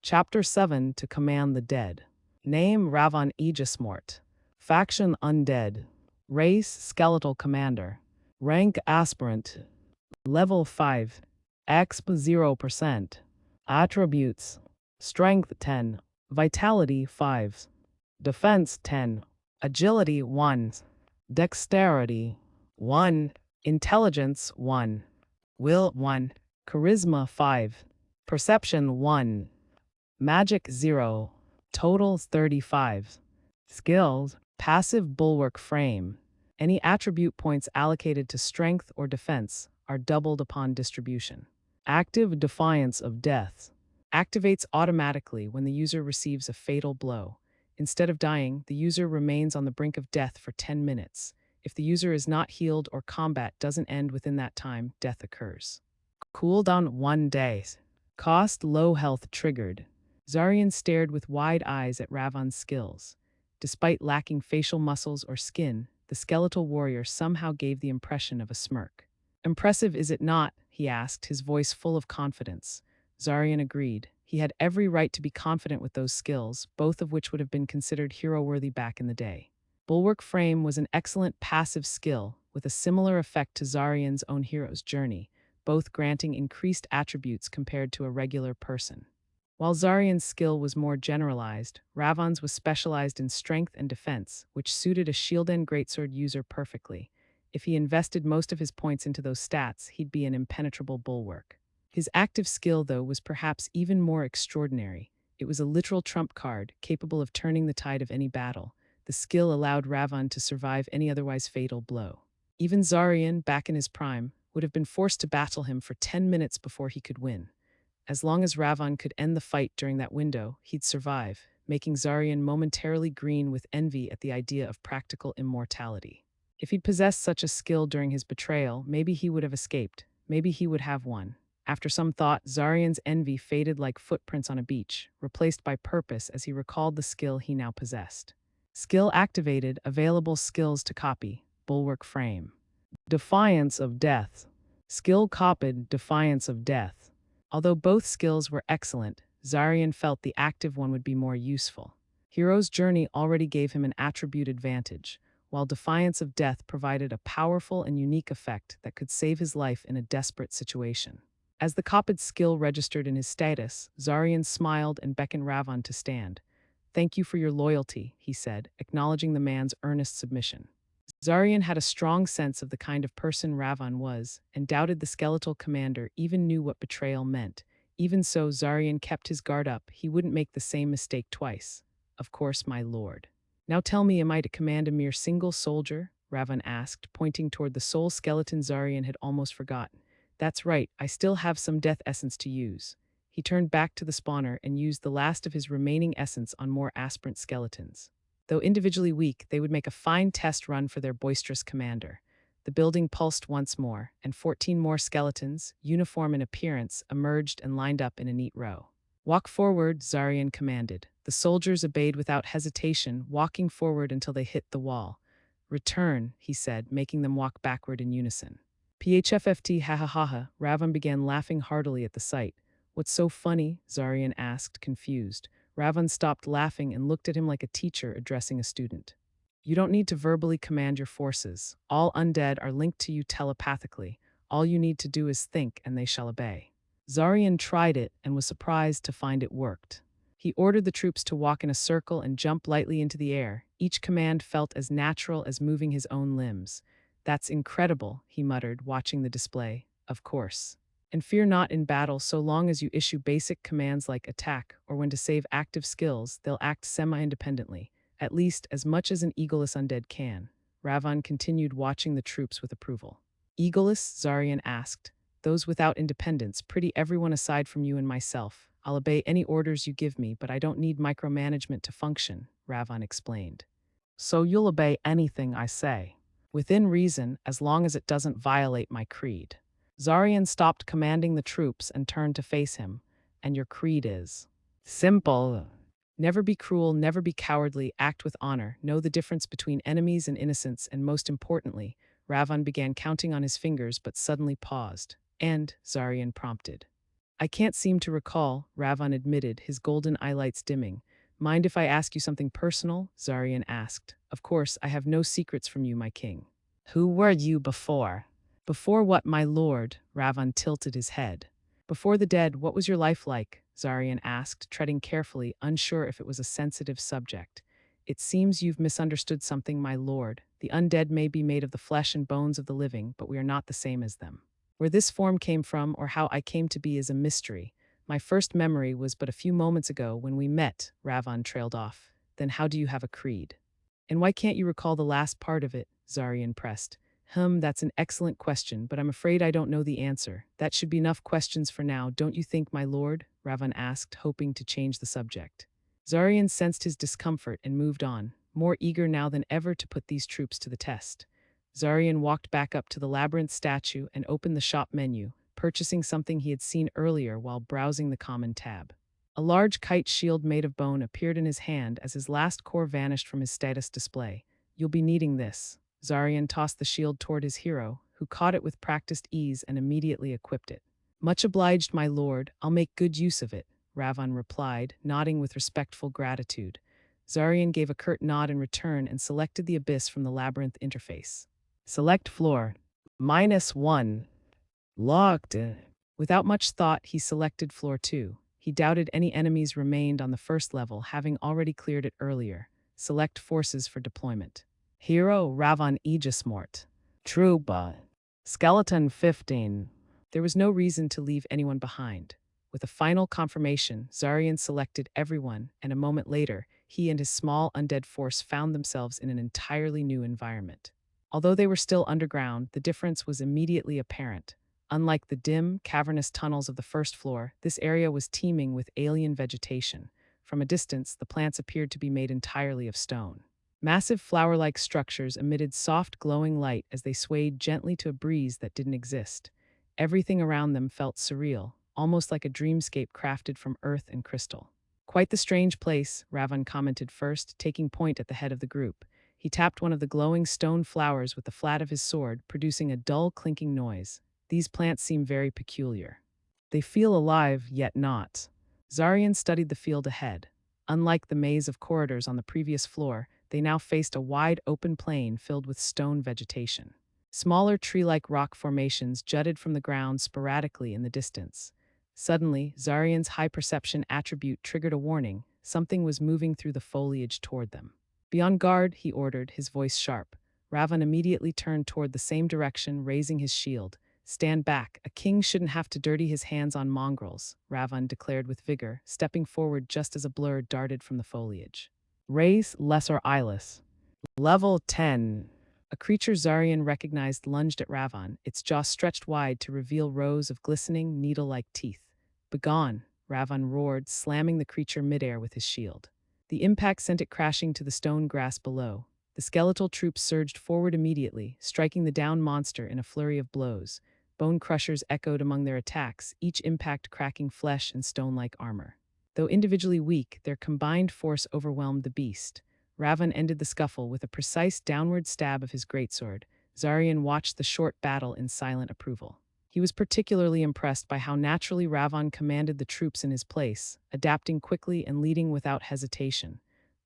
Chapter 7 To Command the Dead. Name Ravan Aegismort. Faction Undead. Race Skeletal Commander. Rank Aspirant. Level 5. Exp 0%. Attributes: Strength 10. Vitality 5. Defense 10. Agility 1. Dexterity 1. Intelligence 1. Will 1. Charisma 5. Perception 1. Magic 0. Total 35. Skills: Passive Bulwark Frame. Any attribute points allocated to strength or defense are doubled upon distribution. Active Defiance of Death. Activates automatically when the user receives a fatal blow. Instead of dying, the user remains on the brink of death for 10 minutes. If the user is not healed or combat doesn't end within that time, death occurs. Cooldown 1 day. Cost: Low health triggered. Zarian stared with wide eyes at Ravan's skills. Despite lacking facial muscles or skin, the skeletal warrior somehow gave the impression of a smirk. Impressive, is it not? He asked, his voice full of confidence. Zarian agreed. He had every right to be confident with those skills, both of which would have been considered hero-worthy back in the day. Bulwark Frame was an excellent passive skill, with a similar effect to Zarian's own hero's journey, both granting increased attributes compared to a regular person. While Zarian's skill was more generalized, Ravan's was specialized in strength and defense, which suited a Shielden Greatsword user perfectly. If he invested most of his points into those stats, he'd be an impenetrable bulwark. His active skill, though, was perhaps even more extraordinary. It was a literal trump card, capable of turning the tide of any battle. The skill allowed Ravan to survive any otherwise fatal blow. Even Zarian, back in his prime, would have been forced to battle him for 10 minutes before he could win. As long as Ravan could end the fight during that window, he'd survive, making Zarian momentarily green with envy at the idea of practical immortality. If he'd possessed such a skill during his betrayal, maybe he would have escaped. Maybe he would have won. After some thought, Zarian's envy faded like footprints on a beach, replaced by purpose as he recalled the skill he now possessed. Skill activated, available skills to copy. Bulwark Frame. Defiance of Death. Skill copied, Defiance of Death. Although both skills were excellent, Zarian felt the active one would be more useful. Hero's Journey already gave him an attribute advantage, while Defiance of Death provided a powerful and unique effect that could save his life in a desperate situation. As the copied skill registered in his status, Zarian smiled and beckoned Ravan to stand. "Thank you for your loyalty," he said, acknowledging the man's earnest submission. Zarian had a strong sense of the kind of person Ravan was, and doubted the skeletal commander even knew what betrayal meant. Even so, Zarian kept his guard up. He wouldn't make the same mistake twice. "Of course, my lord." "Now tell me, am I to command a mere single soldier?" Ravan asked, pointing toward the sole skeleton Zarian had almost forgotten. "That's right, I still have some death essence to use." He turned back to the spawner and used the last of his remaining essence on more aspirant skeletons. Though individually weak, they would make a fine test run for their boisterous commander. The building pulsed once more, and 14 more skeletons, uniform in appearance, emerged and lined up in a neat row. "Walk forward," Zarian commanded. The soldiers obeyed without hesitation, walking forward until they hit the wall. "Return," he said, making them walk backward in unison. "PHFFT, ha ha ha ha." Ravan began laughing heartily at the sight. "What's so funny?" Zarian asked, confused. Ravan stopped laughing and looked at him like a teacher addressing a student. "You don't need to verbally command your forces. All undead are linked to you telepathically. All you need to do is think, and they shall obey." Zarian tried it and was surprised to find it worked. He ordered the troops to walk in a circle and jump lightly into the air. Each command felt as natural as moving his own limbs. "That's incredible," he muttered, watching the display. "Of course. And fear not in battle, so long as you issue basic commands like attack or when to save active skills, they'll act semi-independently, at least as much as an egoless undead can." Ravan continued watching the troops with approval. "Egoless?" Zarian asked. "Those without independence, pretty everyone aside from you and myself. I'll obey any orders you give me, but I don't need micromanagement to function," Ravan explained. "So you'll obey anything I say, within reason, as long as it doesn't violate my creed." Zarian stopped commanding the troops and turned to face him. "And your creed is?" "Simple. Never be cruel, never be cowardly, act with honor, know the difference between enemies and innocents, and most importantly," Ravan began counting on his fingers but suddenly paused. "And," Zarian prompted. I can't seem to recall, Ravon admitted, his golden eyelights dimming. Mind if I ask you something personal? Zarian asked. Of course, I have no secrets from you, my king. Who were you before? Before what, my lord? Ravon tilted his head. Before the dead, what was your life like? Zarian asked, treading carefully, unsure if it was a sensitive subject. It seems you've misunderstood something, my lord. The undead may be made of the flesh and bones of the living, but we are not the same as them. Where this form came from or how I came to be is a mystery. My first memory was but a few moments ago when we met, Ravon trailed off. Then how do you have a creed? And why can't you recall the last part of it? Zarian pressed. That's an excellent question, but I'm afraid I don't know the answer. That should be enough questions for now, don't you think, my lord? Ravon asked, hoping to change the subject. Zarian sensed his discomfort and moved on, more eager now than ever to put these troops to the test. Zarian walked back up to the labyrinth statue and opened the shop menu, purchasing something he had seen earlier while browsing the common tab. A large kite shield made of bone appeared in his hand as his last core vanished from his status display. You'll be needing this. Zarian tossed the shield toward his hero, who caught it with practiced ease and immediately equipped it. Much obliged, my lord. I'll make good use of it, Ravon replied, nodding with respectful gratitude. Zarian gave a curt nod in return and selected the abyss from the labyrinth interface. Select floor. -1. Locked. Without much thought, he selected floor 2. He doubted any enemies remained on the first level, having already cleared it earlier. Select forces for deployment. Hero Ravon Aegismort. Troopa. Skeleton 15. There was no reason to leave anyone behind. With a final confirmation, Zarian selected everyone, and a moment later, he and his small undead force found themselves in an entirely new environment. Although they were still underground, the difference was immediately apparent. Unlike the dim, cavernous tunnels of the first floor, this area was teeming with alien vegetation. From a distance, the plants appeared to be made entirely of stone. Massive flower-like structures emitted soft, glowing light as they swayed gently to a breeze that didn't exist. Everything around them felt surreal, almost like a dreamscape crafted from earth and crystal. Quite the strange place, Ravon commented first, taking point at the head of the group. He tapped one of the glowing stone flowers with the flat of his sword, producing a dull, clinking noise. These plants seem very peculiar. They feel alive, yet not. Zarian studied the field ahead. Unlike the maze of corridors on the previous floor, they now faced a wide, open plain filled with stone vegetation. Smaller tree-like rock formations jutted from the ground sporadically in the distance. Suddenly, Zarian's high perception attribute triggered a warning. Something was moving through the foliage toward them. Be on guard, he ordered, his voice sharp. Ravon immediately turned toward the same direction, raising his shield. Stand back. A king shouldn't have to dirty his hands on mongrels, Ravon declared with vigor, stepping forward just as a blur darted from the foliage. Race Lesser Eyeless. Level 10. A creature Zarian recognized lunged at Ravon, its jaw stretched wide to reveal rows of glistening, needle-like teeth. Begone, Ravon roared, slamming the creature midair with his shield. The impact sent it crashing to the stone grass below. The skeletal troops surged forward immediately, striking the downed monster in a flurry of blows. Bone crushers echoed among their attacks, each impact cracking flesh and stone-like armor. Though individually weak, their combined force overwhelmed the beast. Ravon ended the scuffle with a precise downward stab of his greatsword. Zarian watched the short battle in silent approval. He was particularly impressed by how naturally Ravon commanded the troops in his place, adapting quickly and leading without hesitation.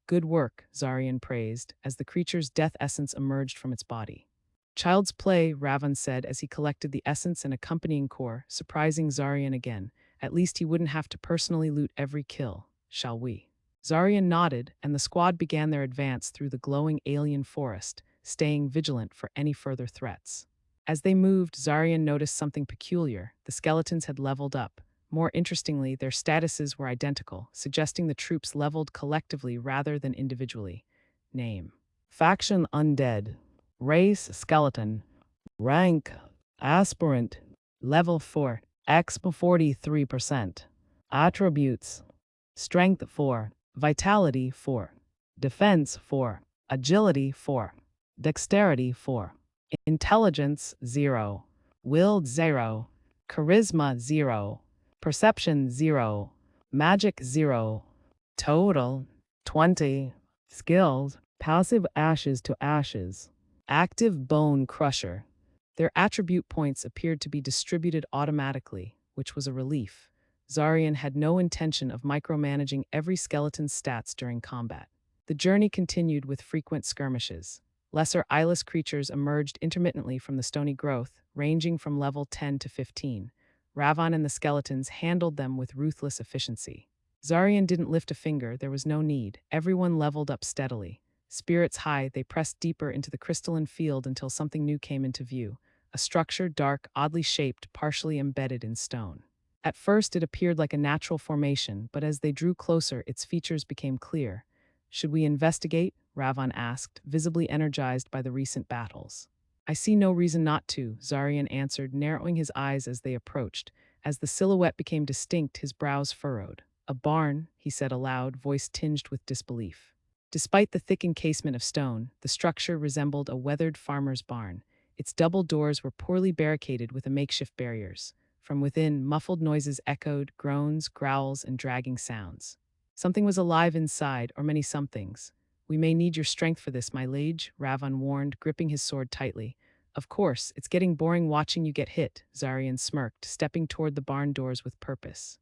Good work, Zarian praised, as the creature's death essence emerged from its body. Child's play, Ravon said as he collected the essence and accompanying core, surprising Zarian again. At least he wouldn't have to personally loot every kill, shall we? Zarian nodded, and the squad began their advance through the glowing alien forest, staying vigilant for any further threats. As they moved, Zarian noticed something peculiar. The skeletons had leveled up. More interestingly, their statuses were identical, suggesting the troops leveled collectively rather than individually. Name: Faction Undead. Race Skeleton. Rank Aspirant. Level 4. Exp 43%. Attributes: Strength 4. Vitality 4. Defense 4. Agility 4. Dexterity 4. Intelligence 0. Will 0. Charisma 0. Perception 0. Magic 0. Total 20. Skills: Passive Ashes to Ashes. Active Bone Crusher. Their attribute points appeared to be distributed automatically, which was a relief. Zarian had no intention of micromanaging every skeleton's stats during combat. The journey continued with frequent skirmishes. Lesser eyeless creatures emerged intermittently from the stony growth, ranging from level 10 to 15. Ravon and the skeletons handled them with ruthless efficiency. Zarian didn't lift a finger, there was no need. Everyone leveled up steadily. Spirits high, they pressed deeper into the crystalline field until something new came into view. A structure, dark, oddly shaped, partially embedded in stone. At first it appeared like a natural formation, but as they drew closer, its features became clear. Should we investigate? Ravon asked, visibly energized by the recent battles. I see no reason not to, Zarian answered, narrowing his eyes as they approached. As the silhouette became distinct, his brows furrowed. A barn, he said aloud, voice tinged with disbelief. Despite the thick encasement of stone, the structure resembled a weathered farmer's barn. Its double doors were poorly barricaded with makeshift barriers. From within, muffled noises echoed, groans, growls, and dragging sounds. Something was alive inside, or many somethings. We may need your strength for this, my liege, Ravon warned, gripping his sword tightly. Of course, it's getting boring watching you get hit, Zarian smirked, stepping toward the barn doors with purpose.